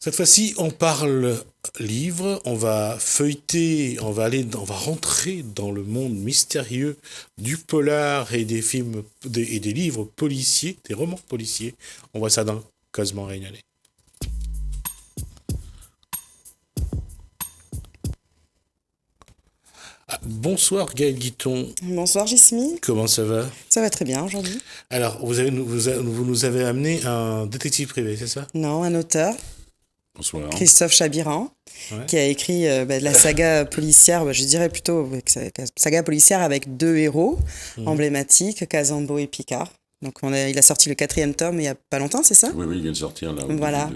Cette fois-ci, on parle livre, on va feuilleter, on va rentrer dans le monde mystérieux du polar et des films et des livres policiers, des romans policiers. On voit ça dans Cosmo Régnalé. Ah, bonsoir Gaël Guiton, Bonsoir Jismi, comment ça va? ça va très bien aujourd'hui. Alors, vous nous avez amené un détective privé, c'est ça? Non, un auteur, Bonsoir. Christophe Chabiran, Ouais. qui a écrit de la saga policière, je dirais plutôt saga policière avec deux héros emblématiques, Casambo et Picard. Donc il a sorti le 4e tome il n'y a pas longtemps, c'est ça? Oui, il vient de sortir là. Voilà.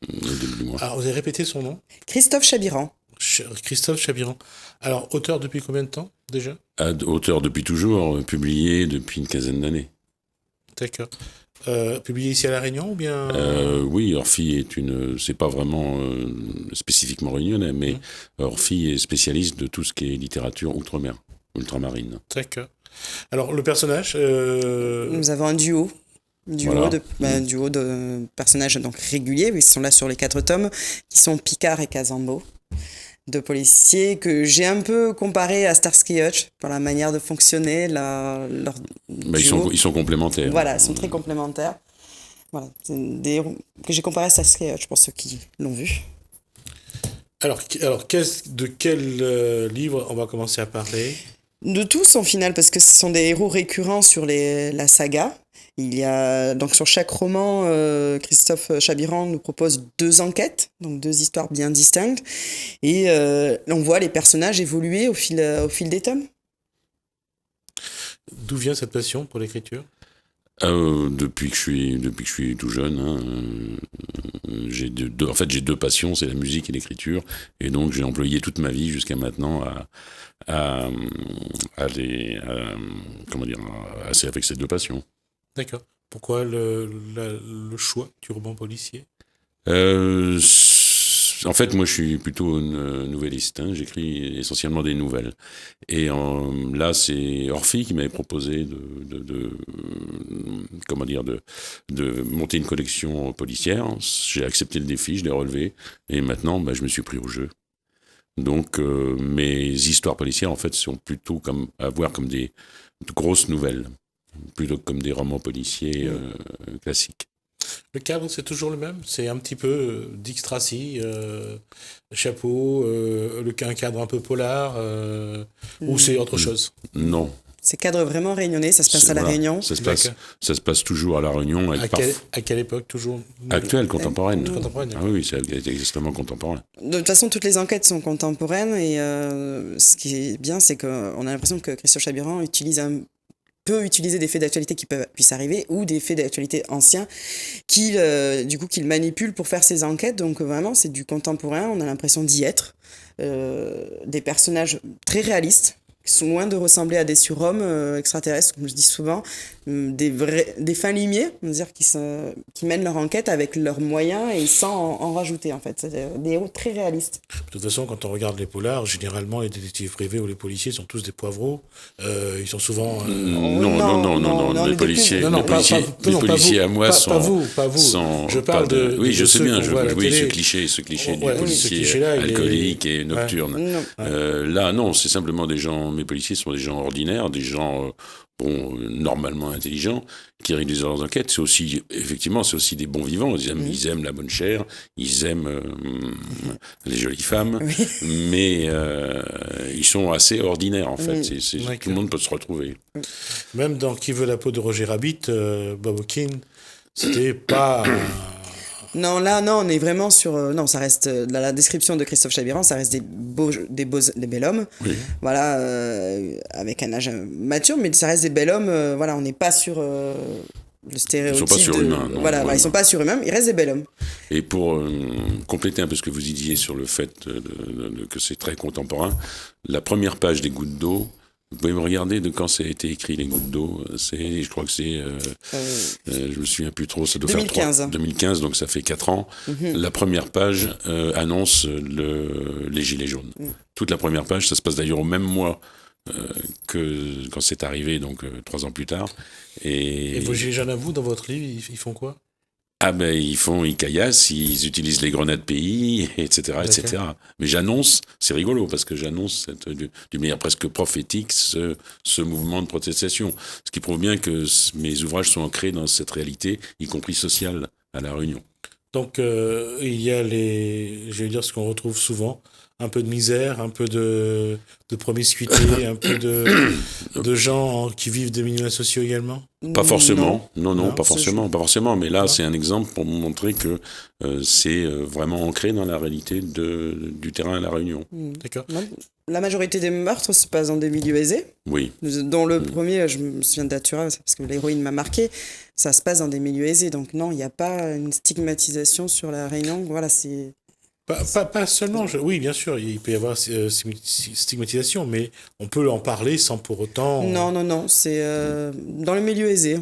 Au début du mois. Alors, vous avez répété son nom? Christophe Chabiran. Christophe Chabiran. Alors, auteur depuis combien de temps déjà? Auteur depuis toujours, publié depuis une quinzaine d'années. D'accord. Publié ici à La Réunion ou bien Oui, Orphy c'est pas vraiment spécifiquement réunionnais, mais Orphy est spécialiste de tout ce qui est littérature outre-mer, ultramarine. D'accord. Alors, le personnage Nous avons un duo. Voilà. Un duo de personnages donc réguliers, ils sont là sur les 4 tomes, qui sont Picard et Casambo. Deux policiers que j'ai un peu comparé à Starsky et Hutch par la manière de fonctionner, leur duo. Ils sont complémentaires. Voilà, ils sont très complémentaires. Voilà, c'est des héros que j'ai comparé à Starsky et Hutch pour ceux qui l'ont vu. Alors de quel livre on va commencer à parler? De tous en final, parce que ce sont des héros récurrents sur la saga. Il y a donc sur chaque roman, Christophe Chabiran nous propose 2 enquêtes, donc 2 histoires bien distinctes, et on voit les personnages évoluer au fil des tomes. D'où vient cette passion pour l'écriture? Depuis que je suis tout jeune, j'ai j'ai 2 passions, c'est la musique et l'écriture, et donc j'ai employé toute ma vie jusqu'à maintenant avec ces 2 passions. D'accord. Pourquoi le choix du roman policier? En fait, moi, je suis plutôt nouvelliste. J'écris essentiellement des nouvelles. Et là, c'est Orphy qui m'avait proposé de monter une collection policière. J'ai accepté le défi, je l'ai relevé, et maintenant, je me suis pris au jeu. Donc, mes histoires policières, en fait, sont plutôt à voir comme des grosses nouvelles, plutôt que comme des romans policiers classiques. Le cadre, c'est toujours le même? C'est un petit peu Dick Tracy, chapeau, un cadre un peu polar, ou c'est autre chose? Non. C'est cadre vraiment réunionnais, ça se passe à La Réunion. Ça se passe toujours à La Réunion. À quelle époque toujours? Actuelle, contemporaine. Contemporaine. Ah oui, c'est extrêmement contemporain. De toute façon, toutes les enquêtes sont contemporaines, et ce qui est bien, c'est qu'on a l'impression que Christophe Chabiran peut utiliser des faits d'actualité qui puissent arriver, ou des faits d'actualité anciens qu'il manipule pour faire ses enquêtes. Donc vraiment, c'est du contemporain, on a l'impression d'y être. Des personnages très réalistes, qui sont loin de ressembler à des surhommes extraterrestres, comme je dis souvent, des fins limiers, on va dire, qui mènent leur enquête avec leurs moyens et sans en rajouter, en fait. C'est des héros très réalistes. De toute façon, quand on regarde les polars, généralement, les détectives privés ou les policiers sont tous des poivreaux. Ils sont souvent... Non, les policiers à moi sont... Pas vous. Je parle de... Oui, je sais bien, ce cliché du policier alcoolique et nocturne. Là, non, c'est simplement des gens... Mes policiers sont des gens ordinaires, des gens... normalement intelligents, qui réalisent leurs enquêtes. C'est aussi des bons vivants. Ils aiment la bonne chair, ils aiment les jolies femmes, mais ils sont assez ordinaires, en fait. Tout le monde peut se retrouver. Même dans Qui veut la peau de Roger Rabbit, Bob Hawkins, c'était pas... Non, on est vraiment sur... non, ça reste... la description de Christophe Chabiran, ça reste des bel hommes. Oui. Voilà, avec un âge mature, mais ça reste des bel hommes. Voilà, on n'est pas sur le stéréotype. Ils sont pas surhumains. Ils sont pas surhumains, ils restent des bel hommes. Et pour compléter un peu ce que vous disiez sur le fait que c'est très contemporain, la première page des Gouttes d'eau, vous pouvez me regarder de quand ça a été écrit, les Gouttes d'eau. Je crois que c'est... je me souviens plus trop, ça doit 2015. faire 2015, donc ça fait 4 ans. La première page annonce les Gilets jaunes. Toute la première page, ça se passe d'ailleurs au même mois que quand c'est arrivé, donc 3 ans plus tard. Et vos Gilets jaunes à vous, dans votre livre, ils font quoi? Ah ben ils caillassent, ils utilisent les grenades pays, etc., etc. Mais j'annonce, c'est rigolo parce que j'annonce d'une manière presque prophétique ce mouvement de protestation, ce qui prouve bien que mes ouvrages sont ancrés dans cette réalité, y compris sociale, à La Réunion. Donc il y a je vais dire ce qu'on retrouve souvent, un peu de misère, un peu de promiscuité, un peu de gens qui vivent des minima sociaux également. Pas forcément, non, pas forcément. Mais là, c'est un exemple pour montrer que c'est vraiment ancré dans la réalité du terrain à La Réunion. D'accord. La majorité des meurtres se passent dans des milieux aisés. Oui. Dans le premier, je me souviens d'Atura, parce que l'héroïne m'a marqué, ça se passe dans des milieux aisés. Donc non, il n'y a pas une stigmatisation sur La Réunion. Voilà, c'est... Pas seulement, oui, bien sûr, il peut y avoir stigmatisation, mais on peut en parler sans pour autant... Non, c'est dans le milieu aisé.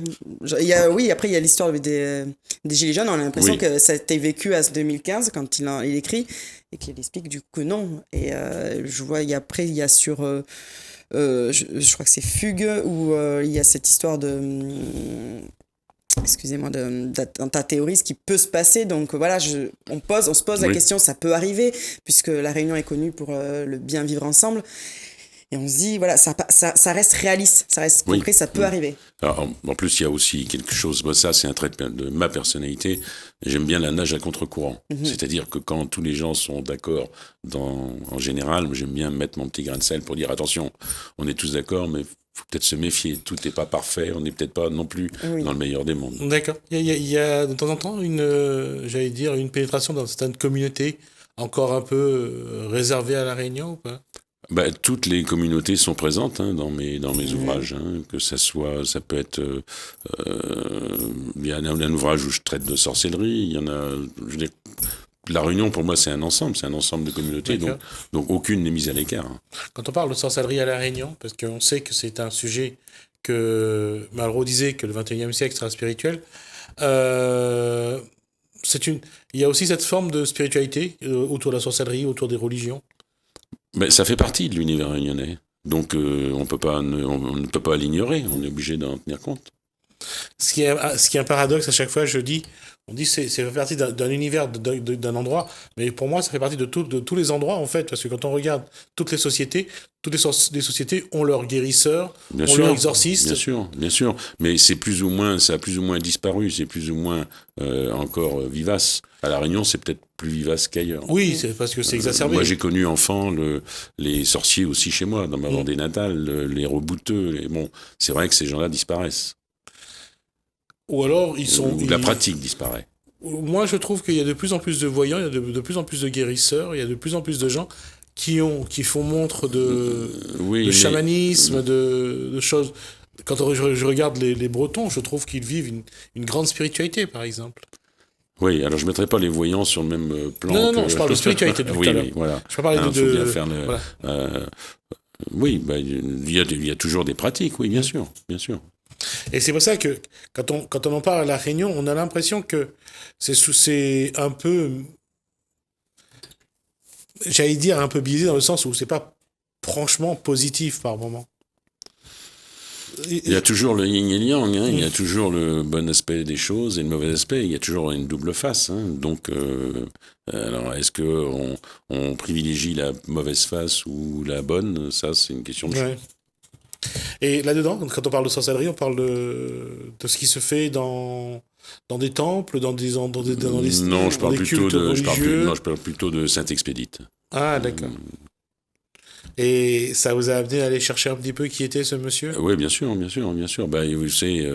Oui, après, il y a l'histoire des Gilets jaunes. On a l'impression que ça a été vécu à 2015, quand il écrit, et qu'il explique du coup que non. Et je vois, après, il y a sur... je crois que c'est Fugue, où il y a cette histoire de... excusez-moi, d'attentat terroriste qui peut se passer. Donc voilà, on se pose la question, ça peut arriver, puisque La Réunion est connue pour le bien vivre ensemble. Et on se dit, voilà, ça reste réaliste, ça reste concret, ça peut arriver. Alors, en plus, il y a aussi quelque chose, ça c'est un trait de ma personnalité, j'aime bien la nage à contre-courant. C'est-à-dire que quand tous les gens sont d'accord en général, j'aime bien mettre mon petit grain de sel pour dire, attention, on est tous d'accord, mais faut peut-être se méfier, tout n'est pas parfait, on n'est peut-être pas non plus dans le meilleur des mondes. D'accord. Il y a de temps en temps une pénétration dans certaines communautés encore un peu réservées à La Réunion ou pas? Toutes les communautés sont présentes dans mes ouvrages, que ça peut être, il y a un ouvrage où je traite de sorcellerie, il y en a, La Réunion pour moi c'est un ensemble de communautés, donc aucune n'est mise à l'écart. Quand on parle de sorcellerie à La Réunion, parce qu'on sait que c'est un sujet que Malraux disait que le 21e siècle sera spirituel, il y a aussi cette forme de spiritualité autour de la sorcellerie, autour des religions. Ça fait partie de l'univers réunionnais, donc on ne peut pas l'ignorer, on est obligé d'en tenir compte. Ce qui est un paradoxe à chaque fois, je dis, on dit c'est fait partie d'un univers, d'un endroit, mais pour moi ça fait partie de tous les endroits en fait, parce que quand on regarde toutes les sociétés ont leurs guérisseurs, leurs exorcistes. Bien sûr, mais ça a plus ou moins disparu, c'est plus ou moins encore vivace. À La Réunion, c'est peut-être plus vivace qu'ailleurs. Oui, c'est parce que c'est exacerbé. Moi, j'ai connu enfant les sorciers aussi chez moi, dans ma Vendée natale, les rebouteux. C'est vrai que ces gens-là disparaissent. Ou alors, la pratique disparaît. Moi, je trouve qu'il y a de plus en plus de voyants, il y a de plus en plus de guérisseurs, il y a de plus en plus de gens qui font montre de chamanisme, de choses. Quand je regarde les Bretons, je trouve qu'ils vivent une grande spiritualité, par exemple. Oui, alors je ne mettrai pas les voyants sur le même plan. Non, je parle de spiritualité tout à l'heure. Oui, voilà. Je peux parler de... Bien faire il y a toujours des pratiques, oui, bien sûr. Et c'est pour ça que quand on en parle à La Réunion, on a l'impression que c'est un peu, j'allais dire un peu biaisé dans le sens où c'est pas franchement positif par moment. Il y a toujours le yin et le yang, il y a toujours le bon aspect des choses et le mauvais aspect, il y a toujours une double face. Donc, alors est-ce qu'on privilégie la mauvaise face ou la bonne? Ça, c'est une question de choix. Et là-dedans, quand on parle de sorcellerie, on parle de ce qui se fait dans des temples, dans des non, je parle plutôt de Saint-Expédite. Ah, d'accord. Et ça vous a amené à aller chercher un petit peu qui était ce monsieur? Oui, bien sûr. Vous savez,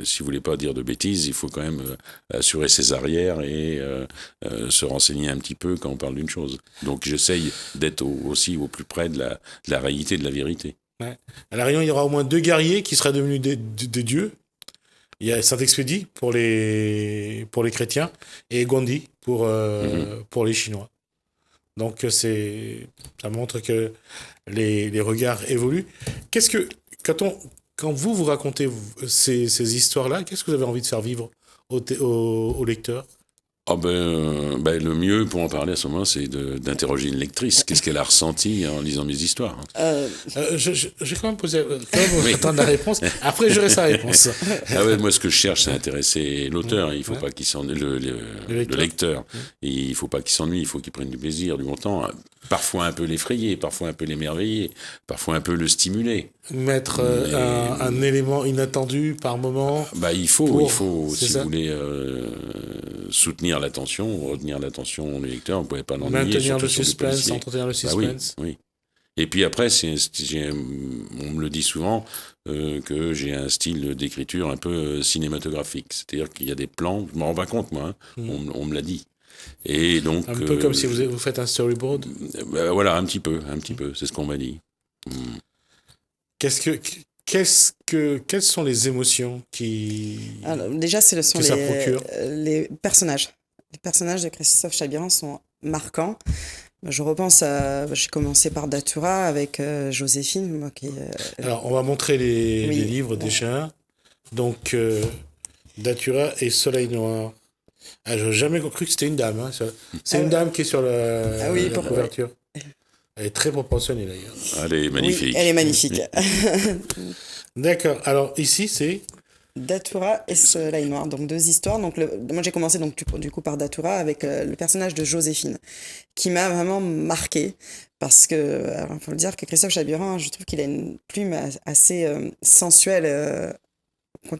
si vous voulez pas dire de bêtises, il faut quand même assurer ses arrières et se renseigner un petit peu quand on parle d'une chose. Donc j'essaye d'être aussi au plus près de la réalité, de la vérité. Ouais. À La Réunion, il y aura au moins 2 guerriers qui seraient devenus des dieux. Il y a Saint-Expédit pour les chrétiens et Gondi pour les Chinois. Donc ça montre que les regards évoluent. Quand vous racontez ces histoires-là, qu'est-ce que vous avez envie de faire vivre aux lecteurs? Le mieux pour en parler à ce moment, c'est d'interroger une lectrice. Qu'est-ce qu'elle a ressenti en lisant mes histoires? Je vais quand même attendre la réponse. Après, j'aurai sa réponse. Moi, ce que je cherche, c'est intéresser l'auteur. Il ne faut pas qu'il s'ennuie, le lecteur. Il ne faut pas qu'il s'ennuie, il faut qu'il prenne du plaisir, du bon temps. Parfois un peu l'effrayer, parfois un peu l'émerveiller, parfois un peu le stimuler. Mettre un élément inattendu par moment. Il faut si vous voulez soutenir l'attention, retenir l'attention du lecteur, vous ne pouvez pas l'ennuyer. Maintenir le suspense, entretenir le suspense. Oui. Et puis après, on me le dit souvent que j'ai un style d'écriture un peu cinématographique. C'est-à-dire qu'il y a des plans, je m'en rends pas compte moi, on me l'a dit. Et donc, un peu comme si vous faites un storyboard. Voilà, un petit peu, c'est ce qu'on m'a dit. Quelles sont les émotions Alors, déjà, ça procure les personnages. Les personnages de Christophe Chabiran sont marquants. Je repense j'ai commencé par Datura avec Joséphine. Moi, Alors, on va montrer les livres déjà. Donc, Datura et Soleil Noir. J'aurais jamais cru que c'était une dame. Hein. C'est une dame qui est sur la couverture. Elle est très proportionnée d'ailleurs. Elle est magnifique. Oui, elle est magnifique. D'accord. Alors ici, c'est Datura et Soleil Noir. Donc 2 histoires. Donc moi j'ai commencé du coup par Datura avec le personnage de Joséphine, qui m'a vraiment marqué parce que il faut le dire que Christophe Chabiran, je trouve qu'il a une plume assez sensuelle.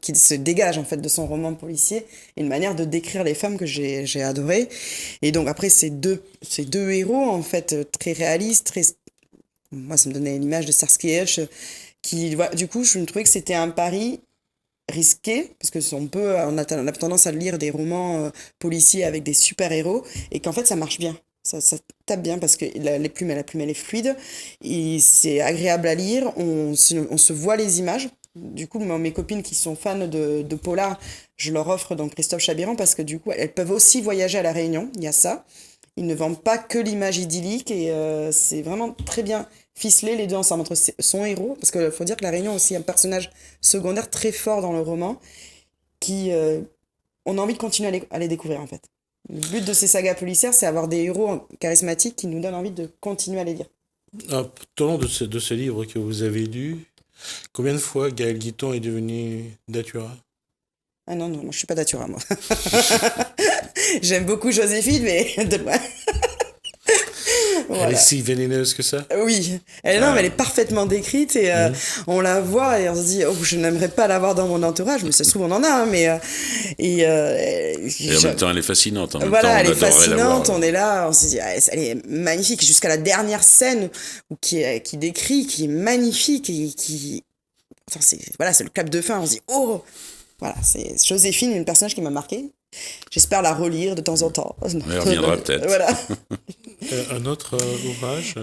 Qui se dégage en fait de son roman policier, une manière de décrire les femmes que j'ai adoré. Et donc après ces deux héros en fait très réalistes, moi ça me donnait l'image de Starsky et Hutch du coup je me trouvais que c'était un pari risqué parce que on a tendance à lire des romans policiers avec des super héros et qu'en fait ça marche bien. Ça tape bien parce que la plume elle est fluide, c'est agréable à lire, on se voit les images. Du coup, mes copines qui sont fans de polar, je leur offre donc Christophe Chabiran parce que du coup, elles peuvent aussi voyager à La Réunion. Il y a ça. Ils ne vendent pas que l'image idyllique et c'est vraiment très bien ficelé les deux ensemble entre son héros, parce qu'il faut dire que La Réunion a aussi un personnage secondaire très fort dans le roman qui on a envie de continuer à les découvrir en fait. Le but de ces sagas policières, c'est avoir des héros charismatiques qui nous donnent envie de continuer à les lire. Tout au long de ce livre que vous avez lu, combien de fois Gaël Guiton est devenu Datura? Ah non, moi je suis pas Datura, moi. J'aime beaucoup Joséphine, mais de loin. Voilà. Elle est si vénéneuse que ça? Oui, mais elle est parfaitement décrite et on la voit et on se dit je n'aimerais pas l'avoir dans mon entourage, mais ça se trouve on en a, mais et en même temps elle est fascinante. Elle est fascinante, on est là, on se dit elle est magnifique jusqu'à la dernière scène qui décrit, qui est magnifique et qui c'est le clap de fin, on se dit voilà, c'est Joséphine, une personnage qui m'a marqué. J'espère la relire de temps en temps. Elle reviendra peut-être. Voilà. Un autre ouvrage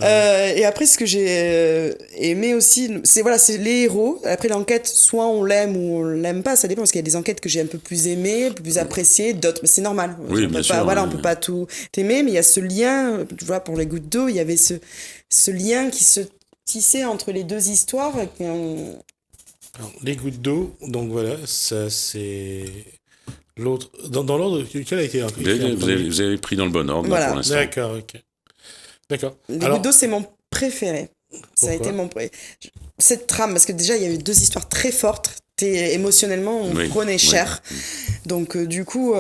Et après, ce que j'ai aimé aussi, c'est les héros. Après, l'enquête, soit on l'aime ou on l'aime pas, ça dépend, parce qu'il y a des enquêtes que j'ai un peu plus aimées, plus appréciées, d'autres, mais c'est normal. Oui, bien sûr. On peut pas tout aimer, mais il y a ce lien, tu vois, pour Les Gouttes d'eau, il y avait ce lien qui se tissait entre les deux histoires. Alors, Les Gouttes d'eau, donc voilà, ça c'est... L'autre, dans l'ordre duquel a été écrit. Vous avez pris dans le bon ordre pour l'instant. D'accord, ok. D'accord. Les Gouttes d'eau, c'est mon préféré. Ça a été cette trame, parce que déjà, il y avait 2 histoires très fortes. Émotionnellement, on prenait cher. Donc, du coup,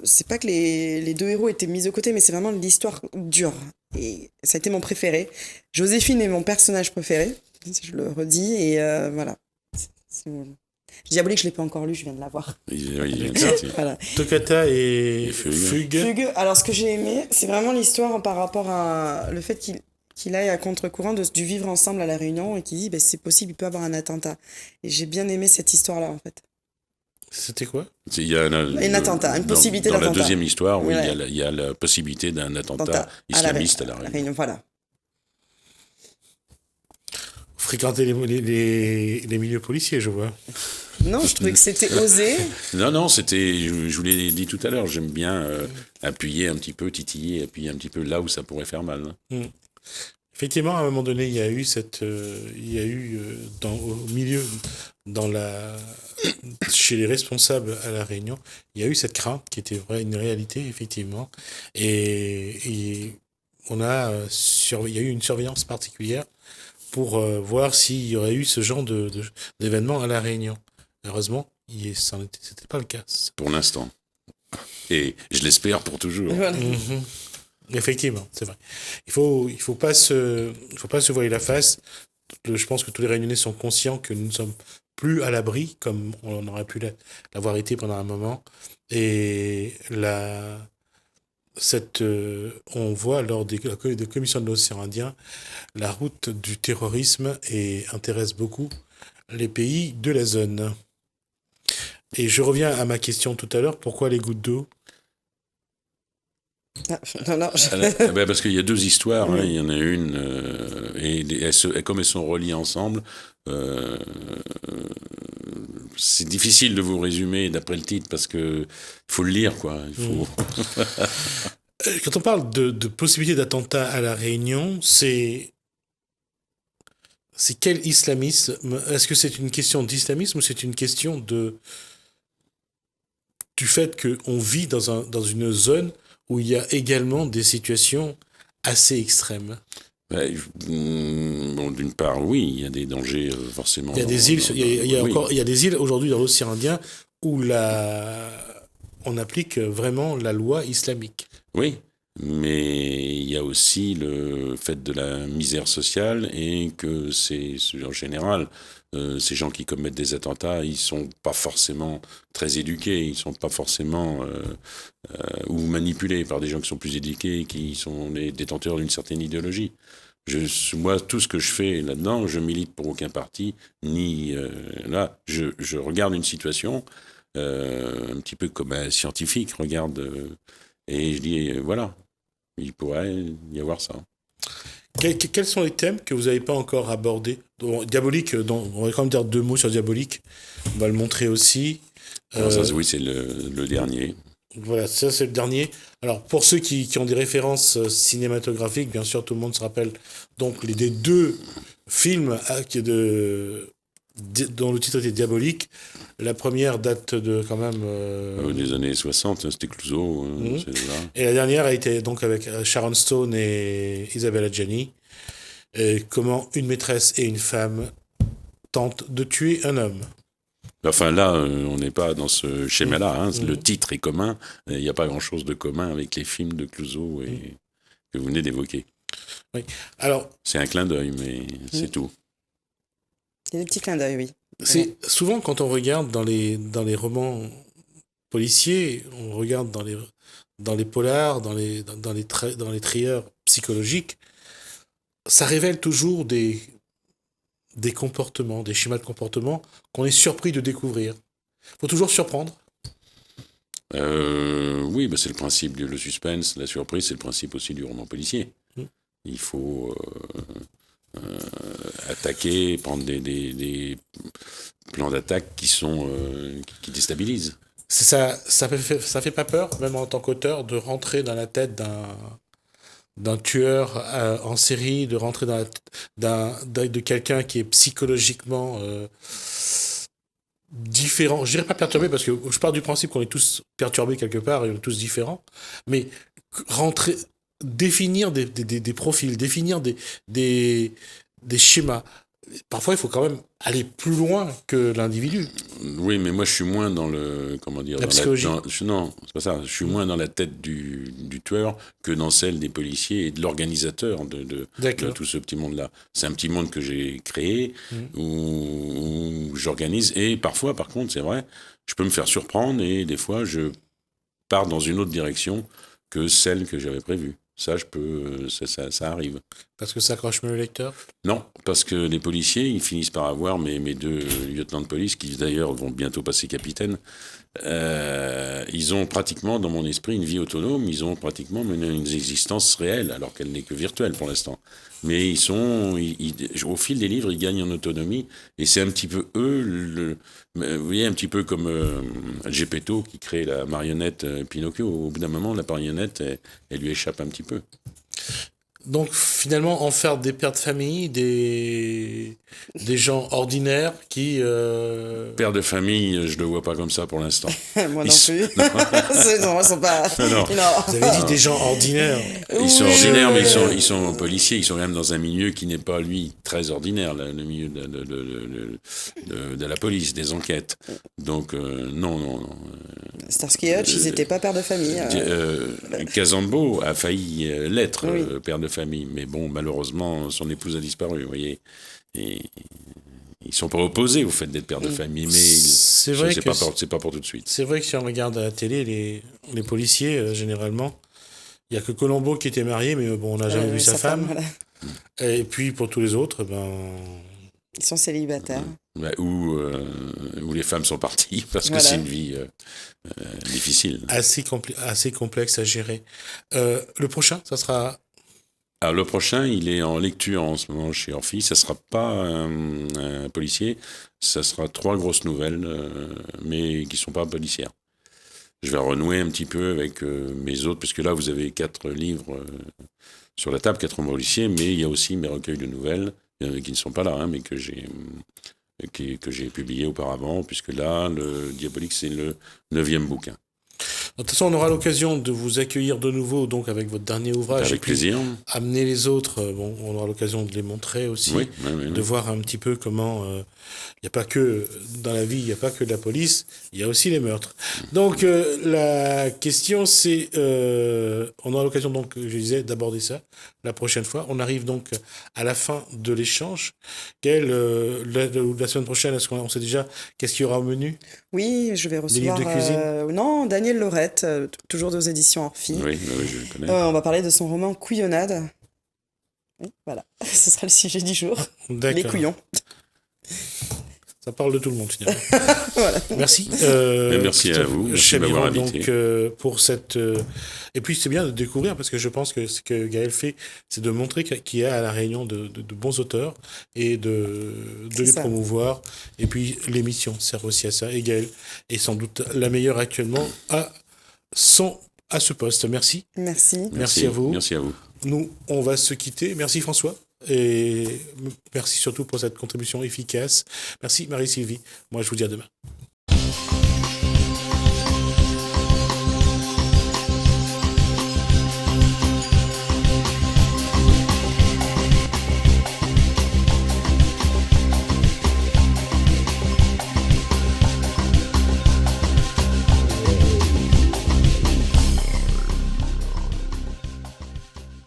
c'est pas que les 2 héros étaient mis de côté, mais c'est vraiment l'histoire dure. Et ça a été mon préféré. Joséphine est mon personnage préféré, je le redis, et voilà. C'est bon. Diabolique, je ne l'ai pas encore lu, je viens de l'avoir. Voilà. Toccata et Fugue. Alors, ce que j'ai aimé, c'est vraiment l'histoire par rapport à le fait qu'il aille à contre-courant du vivre ensemble à La Réunion et qu'il dit c'est possible, il peut avoir un attentat. Et j'ai bien aimé cette histoire-là, en fait. C'était quoi? Il y a un attentat, une possibilité d'attentat. Dans la deuxième histoire, il y a la possibilité d'un attentat islamiste à La Réunion. Voilà. Fréquenter les milieux policiers, je vois. Non, je trouvais que c'était osé. Non, c'était, je vous l'ai dit tout à l'heure, j'aime bien appuyer un petit peu, titiller, appuyer un petit peu là où ça pourrait faire mal. Effectivement, à un moment donné, il y a eu au milieu, chez les responsables à La Réunion, il y a eu cette crainte qui était une réalité, effectivement. Et il y a eu une surveillance particulière pour voir s'il y aurait eu ce genre d'événement à La Réunion. Heureusement, c'était pas le cas. Pour l'instant. Et je l'espère pour toujours. Voilà. Effectivement, c'est vrai. Il faut pas se voiler la face. Je pense que tous les Réunionnais sont conscients que nous ne sommes plus à l'abri, comme on aurait pu l'avoir été pendant un moment. Et on voit lors des commissions de l'océan Indien, la route du terrorisme intéresse beaucoup les pays de la zone. Et je reviens à ma question tout à l'heure, pourquoi les gouttes d'eau ? Non. Parce qu'il y a deux histoires, il y en a une, et comme elles sont reliées ensemble, c'est difficile de vous résumer d'après le titre, parce qu'il faut le lire, quoi. Quand on parle de possibilité d'attentat à La Réunion, c'est quel islamisme ? Est-ce que c'est une question d'islamisme ou c'est une question du fait qu'on vit dans une zone où il y a également des situations assez extrêmes? D'une part, oui, il y a des dangers forcément. Il y a des îles, il y a des îles aujourd'hui dans l'océan Indien où on applique vraiment la loi islamique. Oui, mais il y a aussi le fait de la misère sociale et que en général, ces gens qui commettent des attentats, ils sont pas forcément très éduqués, ils sont pas forcément ou manipulés par des gens qui sont plus éduqués, qui sont les détenteurs d'une certaine idéologie. Moi, tout ce que je fais là-dedans, je milite pour aucun parti, ni là, je regarde une situation un petit peu comme un scientifique regarde et je dis voilà, il pourrait y avoir ça. Quels sont les thèmes que vous n'avez pas encore abordés ? Diabolique, on va quand même dire 2 mots sur Diabolique. On va le montrer aussi. Oui, c'est le dernier. Voilà, ça c'est le dernier. Alors pour ceux qui ont des références cinématographiques, bien sûr tout le monde se rappelle donc des 2 films dont le titre était Diabolique. La première date de quand même... des années 60, c'était Clouseau. Et la dernière a été donc avec Sharon Stone et Isabelle Adjani. Comment une maîtresse et une femme tentent de tuer un homme. Enfin là, on n'est pas dans ce schéma-là. Le titre est commun. Il n'y a pas grand-chose de commun avec les films de Clouseau que vous venez d'évoquer. Oui. Alors, c'est un clin d'œil, mais c'est tout. C'est des petits clins d'œil, oui. C'est souvent quand on regarde dans les romans policiers, on regarde dans les polars, dans les thrillers psychologiques, ça révèle toujours des comportements, des schémas de comportement qu'on est surpris de découvrir. Il faut toujours surprendre. Oui, c'est le principe le suspense, la surprise, c'est le principe aussi du roman policier. Il faut attaquer, prendre des plans d'attaque qui déstabilisent. C'est ça fait pas peur, même en tant qu'auteur, de rentrer dans la tête d'un tueur en série, de rentrer de quelqu'un qui est psychologiquement différent. Je dirais pas perturbé, parce que je pars du principe qu'on est tous perturbés quelque part et on est tous différents, mais définir des profils, définir des schémas. Parfois, il faut quand même aller plus loin que l'individu. Oui, mais moi, je suis moins dans le... Comment dire, la psychologie. Non, c'est pas ça. Je suis moins dans la tête du tueur que dans celle des policiers et de l'organisateur de tout ce petit monde-là. C'est un petit monde que j'ai créé, où j'organise. Et parfois, par contre, c'est vrai, je peux me faire surprendre et des fois, je pars dans une autre direction que celle que j'avais prévue. Ça, ça arrive. Parce que ça accroche mieux le lecteur ? Non, parce que les policiers, ils finissent par avoir mes 2 lieutenants de police, qui d'ailleurs vont bientôt passer capitaine. Ils ont pratiquement, dans mon esprit, une vie autonome. Ils ont pratiquement une existence réelle, alors qu'elle n'est que virtuelle pour l'instant. Mais au fil des livres, ils gagnent en autonomie. Et c'est un petit peu eux, vous voyez, un petit peu comme Geppetto qui crée la marionnette Pinocchio. Au bout d'un moment, la marionnette, elle lui échappe un petit peu. Donc finalement, en faire des pères de famille, des gens ordinaires qui... Père de famille, je ne le vois pas comme ça pour l'instant. Moi non plus. Ils sont pas... Non. Vous avez dit des gens ordinaires. Ils sont ordinaires, mais ils sont policiers, ils sont quand même dans un milieu qui n'est pas, lui, très ordinaire, le milieu de la police, des enquêtes. Donc, non. Starsky Hutch, ils n'étaient pas pères de famille. Casambeau a failli l'être, père de famille, mais bon, malheureusement, son épouse a disparu, vous voyez. Et ils sont pas opposés au fait d'être père de famille, mais c'est pas pour tout de suite. C'est vrai que si on regarde à la télé, les policiers, généralement, il y a que Colombo qui était marié, mais bon, on n'a jamais vu sa femme. Voilà. Et puis pour tous les autres, ils sont célibataires. Ou les femmes sont parties, parce que c'est une vie difficile. Assez complexe à gérer. Le prochain, ça sera... Alors, le prochain, il est en lecture en ce moment chez Orphy. Ça ne sera pas un policier, ça sera 3 grosses nouvelles, mais qui ne sont pas policières. Je vais renouer un petit peu avec mes autres, parce que là, vous avez 4 livres sur la table, 4 romans policiers, mais il y a aussi mes recueils de nouvelles, qui ne sont pas là, mais que j'ai publiés auparavant, puisque là, le Diabolique, c'est le 9e bouquin. De toute façon, on aura l'occasion de vous accueillir de nouveau donc avec votre dernier ouvrage. Avec plaisir. Amener les autres, on aura l'occasion de les montrer aussi, de voir un petit peu comment... Il n'y a pas que, dans la vie, il n'y a pas que de la police, il y a aussi les meurtres. Donc, la question, c'est... on aura l'occasion, donc, je disais, d'aborder ça la prochaine fois. On arrive donc à la fin de l'échange. Gaëlle, la semaine prochaine, est-ce qu'on sait déjà qu'est-ce qu'il y aura au menu ? Oui, je vais recevoir... Des livres de cuisine non, Daniel Laurette, toujours aux éditions Orphy. Oui, je le connais. On va parler de son roman Couillonnade. Oui, voilà, ce sera le sujet du jour. D'accord. Les couillons. Ça parle de tout le monde, finalement. Voilà. Merci. Merci à vous. Merci de m'avoir invité. Donc, pour cette... Et puis, c'est bien de découvrir, parce que je pense que ce que Gaëlle fait, c'est de montrer qu'il y a à La Réunion de bons auteurs et de les promouvoir. Et puis, l'émission sert aussi à ça. Et Gaëlle est sans doute la meilleure actuellement à ce poste. Merci. Merci à vous. Merci à vous. Nous, on va se quitter. Merci François. Et merci surtout pour cette contribution efficace. Merci Marie-Sylvie. Moi, je vous dis à demain.